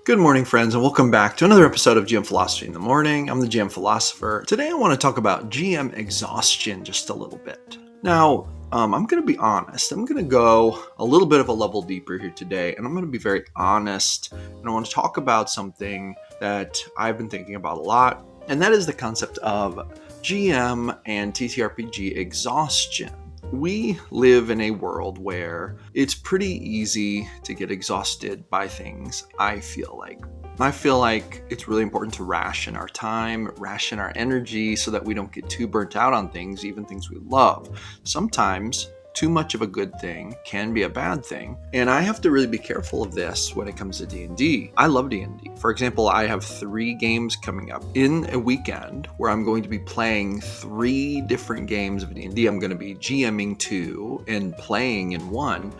Good morning, friends, and welcome back to another episode of GM Philosophy in the Morning. I'm the GM Philosopher. Today I want to talk about GM Exhaustion just a little bit. Now, I'm going to be honest. I'm going to go a little bit of a level deeper here today, and I'm going to be very honest, and I want to talk about something that I've been thinking about a lot, and that is the concept of GM and TTRPG exhaustion. We live in a world where it's pretty easy to get exhausted by things, I feel like. I feel like it's really important to ration our time, ration our energy so that we don't get too burnt out on things, even things we love. Sometimes too much of a good thing can be a bad thing, and I have to really be careful of this when it comes to D&D. I love D&D. For example, I have 3 games coming up in a weekend where I'm going to be playing 3 different games of D&D. I'm going to be GMing 2 and playing in 1,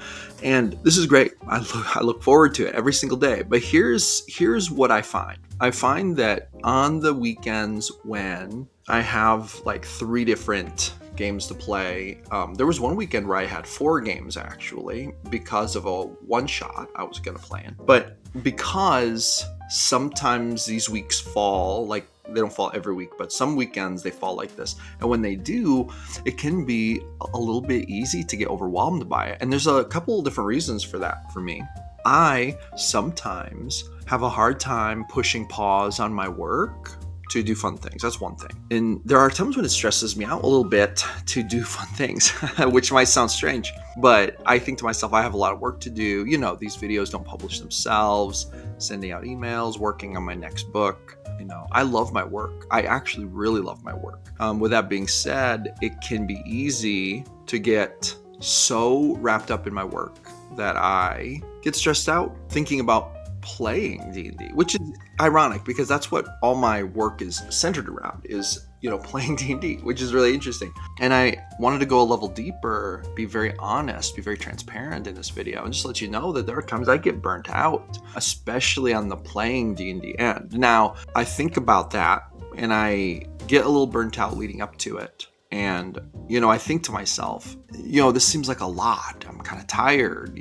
and this is great. I look forward to it every single day. But here's what I find. I find that on the weekends when I have like 3 different games to play. There was one weekend where I had 4 games actually because of a one-shot I was going to play in. But because sometimes these weeks fall, like they don't fall every week, but some weekends they fall like this. And when they do, it can be a little bit easy to get overwhelmed by it. And there's a couple of different reasons for that for me. I sometimes have a hard time pushing pause on my work to do fun things. That's one thing. And there are times when it stresses me out a little bit to do fun things, which might sound strange, but I think to myself, I have a lot of work to do. You know, these videos don't publish themselves, sending out emails, working on my next book. You know, I love my work. I actually really love my work. With that being said, it can be easy to get so wrapped up in my work that I get stressed out thinking about playing D&D, which is ironic because that's what all my work is centered around is, playing D&D, which is really interesting. And I wanted to go a level deeper, be very honest, be very transparent in this video, and just let you know that there are times I get burnt out, especially on the playing D&D end. Now, I think about that and I get a little burnt out leading up to it. And, I think to myself, this seems like a lot. I'm kind of tired,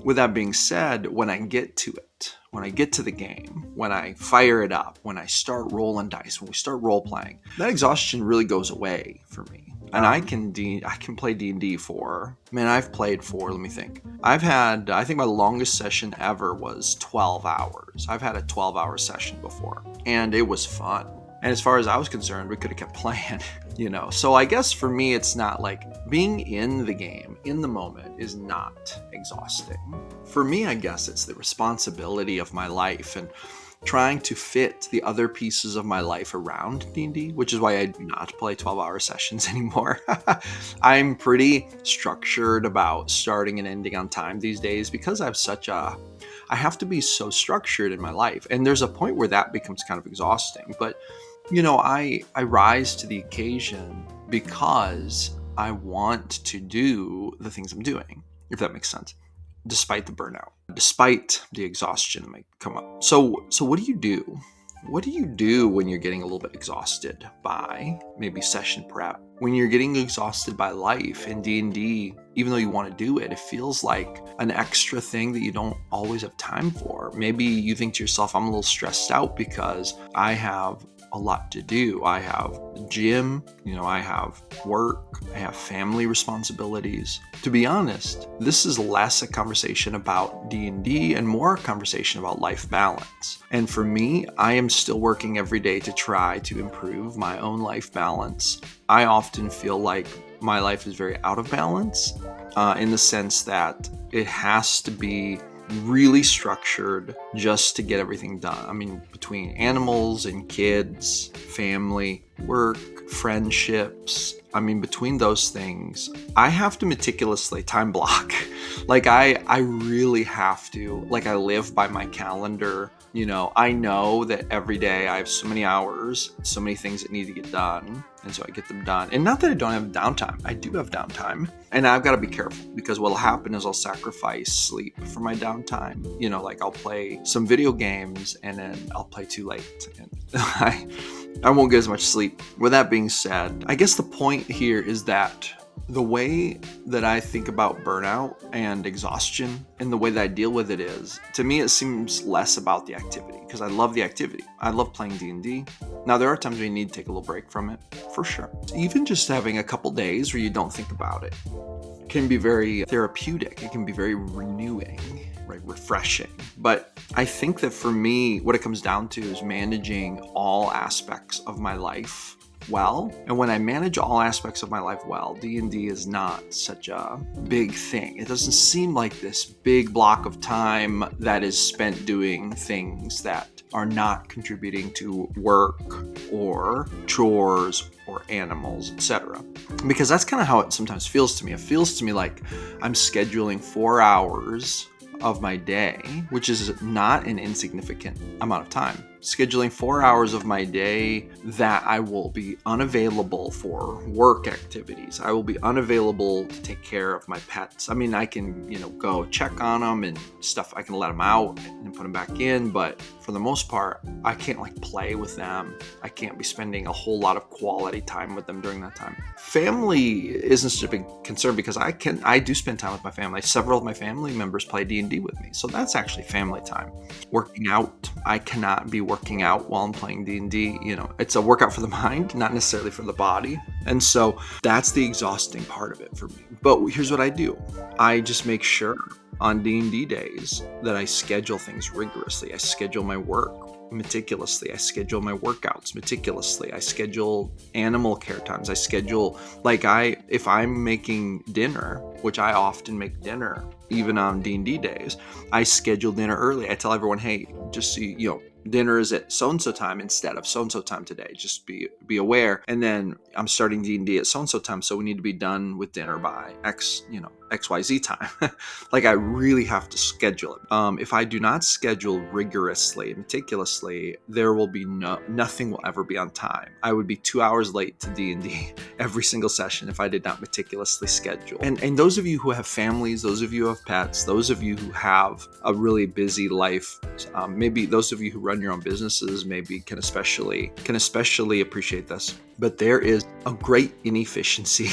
With that being said, when I get to it, when I get to the game, when I fire it up, when I start rolling dice, when we start role-playing, that exhaustion really goes away for me. And I can play D&D I've played for, let me think. I think my longest session ever was 12 hours. I've had a 12-hour session before, and it was fun. And as far as I was concerned, we could have kept playing, So I guess for me, it's not like being in the game, in the moment, is not exhausting. For me, I guess it's the responsibility of my life and trying to fit the other pieces of my life around D&D, which is why I do not play 12-hour sessions anymore. I'm pretty structured about starting and ending on time these days because I have to be so structured in my life. And there's a point where that becomes kind of exhausting. But, I rise to the occasion because I want to do the things I'm doing, if that makes sense, despite the burnout, despite the exhaustion that might come up. So what do you do? What do you do when you're getting a little bit exhausted by maybe session prep? When you're getting exhausted by life in D&D, even though you want to do it, it feels like an extra thing that you don't always have time for. Maybe you think to yourself, I'm a little stressed out because I have a lot to do. I have gym, I have work, I have family responsibilities. To be honest, this is less a conversation about D&D and more a conversation about life balance. And for me, I am still working every day to try to improve my own life balance. I often feel like my life is very out of balance in the sense that it has to be really structured just to get everything done. I mean, between animals and kids, family, work, friendships, between those things, I have to meticulously time block. I really have to. I live by my calendar. I know that every day I have so many hours, so many things that need to get done, and so I get them done. And not that I don't have downtime. I do have downtime, and I've got to be careful because what'll happen is I'll sacrifice sleep for my downtime. I'll play some video games and then I'll play too late, and I won't get as much sleep. With that being said, I guess the point here is that the way that I think about burnout and exhaustion and the way that I deal with it is, to me, it seems less about the activity, because I love the activity. I love playing D&D. Now, there are times we need to take a little break from it, for sure. Even just having a couple days where you don't think about it can be very therapeutic. It can be very renewing, right? Refreshing. But I think that for me, what it comes down to is managing all aspects of my life well. And when I manage all aspects of my life well, D&D is not such a big thing. It doesn't seem like this big block of time that is spent doing things that are not contributing to work or chores or animals, etc. Because that's kind of how it sometimes feels to me. It feels to me like I'm scheduling 4 hours of my day, which is not an insignificant amount of time. Scheduling 4 hours of my day that I will be unavailable for work activities. I will be unavailable to take care of my pets. I mean, I can, go check on them and stuff. I can let them out and put them back in, but for the most part, I can't play with them. I can't be spending a whole lot of quality time with them during that time. Family isn't such a big concern because I do spend time with my family. Several of my family members play D&D with me, so that's actually family time. Working out, I cannot be working out while I'm playing D&D. It's a workout for the mind, not necessarily for the body. And so that's the exhausting part of it for me. But here's what I do. I just make sure on D&D days that I schedule things rigorously. I schedule my work meticulously. I schedule my workouts meticulously. I schedule animal care times. I schedule, if I'm making dinner, which I often make dinner, even on D&D days, I schedule dinner early. I tell everyone, hey, just so dinner is at so-and-so time instead of so-and-so time today. Just be aware. And then I'm starting D&D at so-and-so time, so we need to be done with dinner by XYZ time. I really have to schedule it. If I do not schedule rigorously, meticulously, there will be nothing will ever be on time. I would be 2 hours late to D&D every single session if I did not meticulously schedule. And those of you who have families, those of you who have pets, those of you who have a really busy life, maybe those of you who run your own businesses maybe can especially appreciate this. But there is a great inefficiency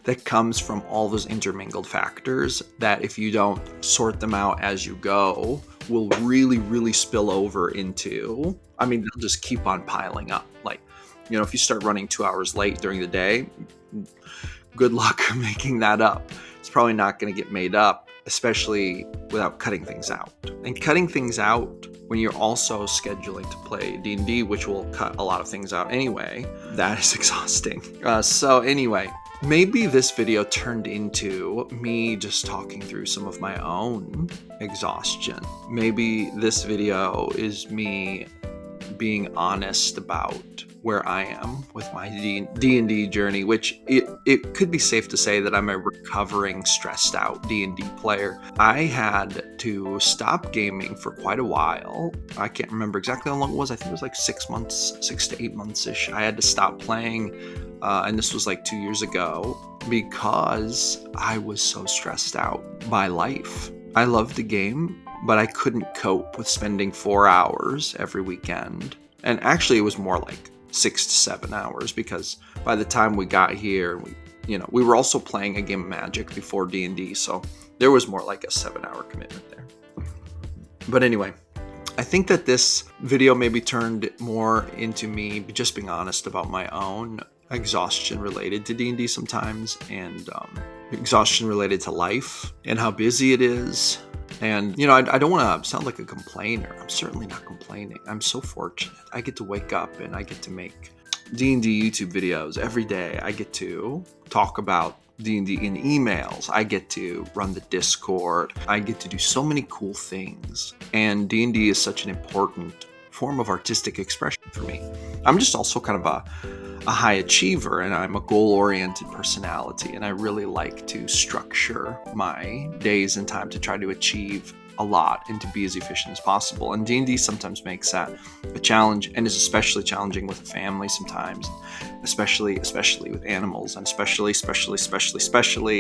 that comes from all those intermingled factors that, if you don't sort them out as you go, will really, really spill over into, they'll just keep on piling up. If you start running 2 hours late during the day, good luck making that up. It's probably not going to get made up, especially without cutting things out. And cutting things out when you're also scheduling to play D&D, which will cut a lot of things out anyway, that is exhausting. So anyway, maybe this video turned into me just talking through some of my own exhaustion. Maybe this video is me being honest about where I am with my D&D journey, which it could be safe to say that I'm a recovering, stressed out D&D player. I had to stop gaming for quite a while. I can't remember exactly how long it was. I think it was 6 months, 6 to 8 months-ish. I had to stop playing, and this was 2 years ago, because I was so stressed out by life. I loved the game, but I couldn't cope with spending 4 hours every weekend. And actually, it was more 6 to 7 hours, because by the time we got here, we were also playing a game of Magic before D&D, so there was more a 7-hour commitment there. But anyway, I think that this video maybe turned more into me just being honest about my own exhaustion related to D&D sometimes, and exhaustion related to life and how busy it is. And, I don't want to sound like a complainer. I'm certainly not complaining. I'm so fortunate. I get to wake up and I get to make D&D YouTube videos every day. I get to talk about D&D in emails. I get to run the Discord. I get to do so many cool things. And D&D is such an important form of artistic expression for me. I'm just also kind of a high achiever, and I'm a goal-oriented personality, and I really like to structure my days and time to try to achieve a lot and to be as efficient as possible. And D&D sometimes makes that a challenge, and is especially challenging with a family sometimes, especially with animals, and especially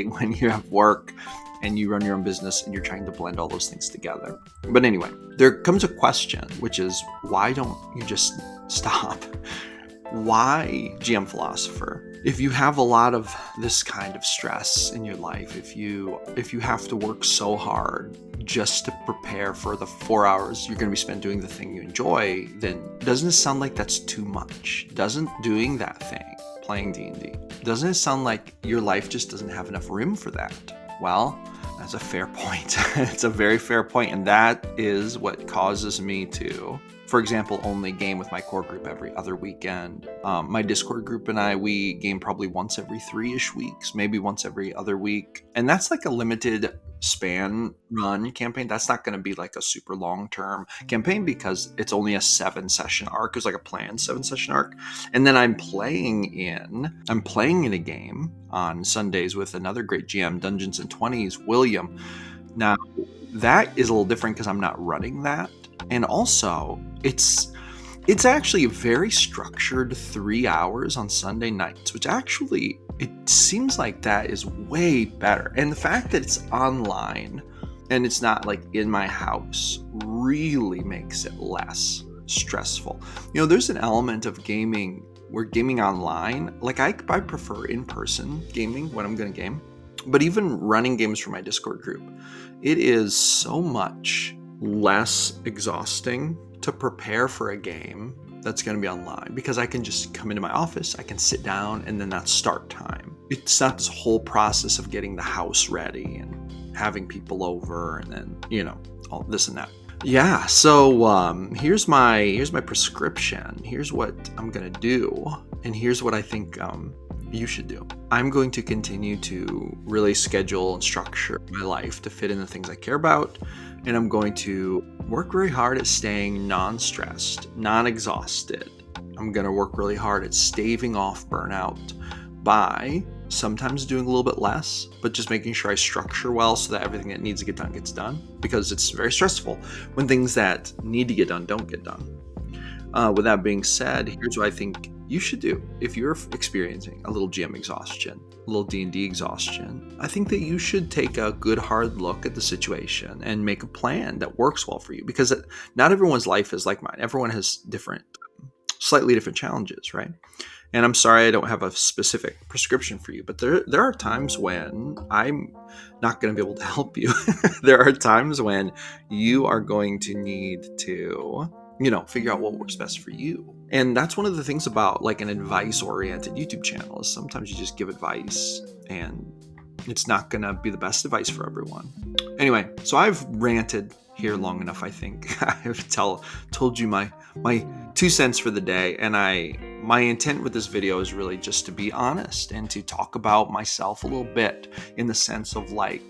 when you have work and you run your own business and you're trying to blend all those things together. But anyway, there comes a question, which is, why don't you just stop? why GM Philosopher? If you have a lot of this kind of stress in your life, if you have to work so hard just to prepare for the 4 hours you're going to be spent doing the thing you enjoy, then doesn't it sound like that's too much? Doesn't doing that thing, playing D&D, doesn't it sound like your life just doesn't have enough room for that? Well, that's a fair point. It's a very fair point, and that is what causes me to, for example, only game with my core group every other weekend. My Discord group and I, we game probably once every 3-ish weeks, maybe once every other week. And that's like a limited span run campaign. That's not going to be like a super long-term campaign because it's only a 7-session arc. It's like a planned 7-session arc. And then I'm playing in a game on Sundays with another great GM, Dungeons and 20s, William. Now, that is a little different because I'm not running that. And also, it's actually a very structured 3 hours on Sunday nights, which actually, it seems like that is way better. And the fact that it's online and it's not like in my house really makes it less stressful. You know, there's an element of gaming where gaming online, like I prefer in-person gaming when I'm going to game. But even running games for my Discord group, it is so much less exhausting to prepare for a game that's going to be online because I can just come into my office, I can sit down, and then that's start time. It's not this whole process of getting the house ready and having people over and then, you know, all this and that. Yeah, so here's my prescription. Here's what I'm going to do, and here's what I think you should do. I'm going to continue to really schedule and structure my life to fit in the things I care about. And I'm going to work very hard at staying non-stressed, non-exhausted. I'm going to work really hard at staving off burnout by sometimes doing a little bit less, but just making sure I structure well so that everything that needs to get done gets done, because it's very stressful when things that need to get done don't get done. With that being said, here's what I think you should do if you're experiencing a little GM exhaustion, a little D&D exhaustion. I think that you should take a good hard look at the situation and make a plan that works well for you, because not everyone's life is like mine. Everyone has slightly different challenges, right? And I'm sorry I don't have a specific prescription for you, but there are times when I'm not going to be able to help you. There are times when you are going to need to, figure out what works best for you. And that's one of the things about like an advice-oriented YouTube channel, is sometimes you just give advice and it's not going to be the best advice for everyone. Anyway, so I've ranted here long enough, I think. I've told you my 2 cents for the day, and my intent with this video is really just to be honest and to talk about myself a little bit, in the sense of like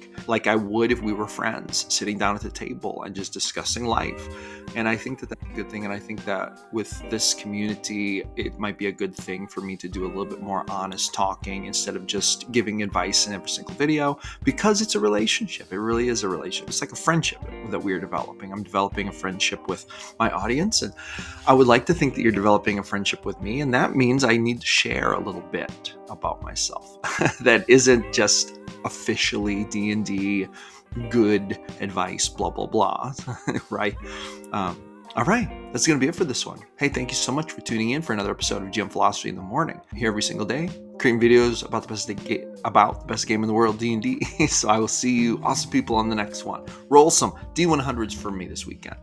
I would if we were friends sitting down at the table and just discussing life. And I think that that's a good thing, and I think that with this community it might be a good thing for me to do a little bit more honest talking instead of just giving advice in every single video, because it's a relationship. It really is a relationship. It's like a friendship that we're developing. I'm developing a friendship with my audience, and I would like to think that you're developing a friendship with me, and that means I need to share a little bit about myself that isn't just officially D&D good advice, blah blah blah. Right? All right, that's going to be it for this one. Hey, thank you so much for tuning in for another episode of GM Philosophy in the Morning. Here every single day, creating videos about the best game in the world, D&D. So I will see you awesome people on the next one. Roll some D100s for me this weekend.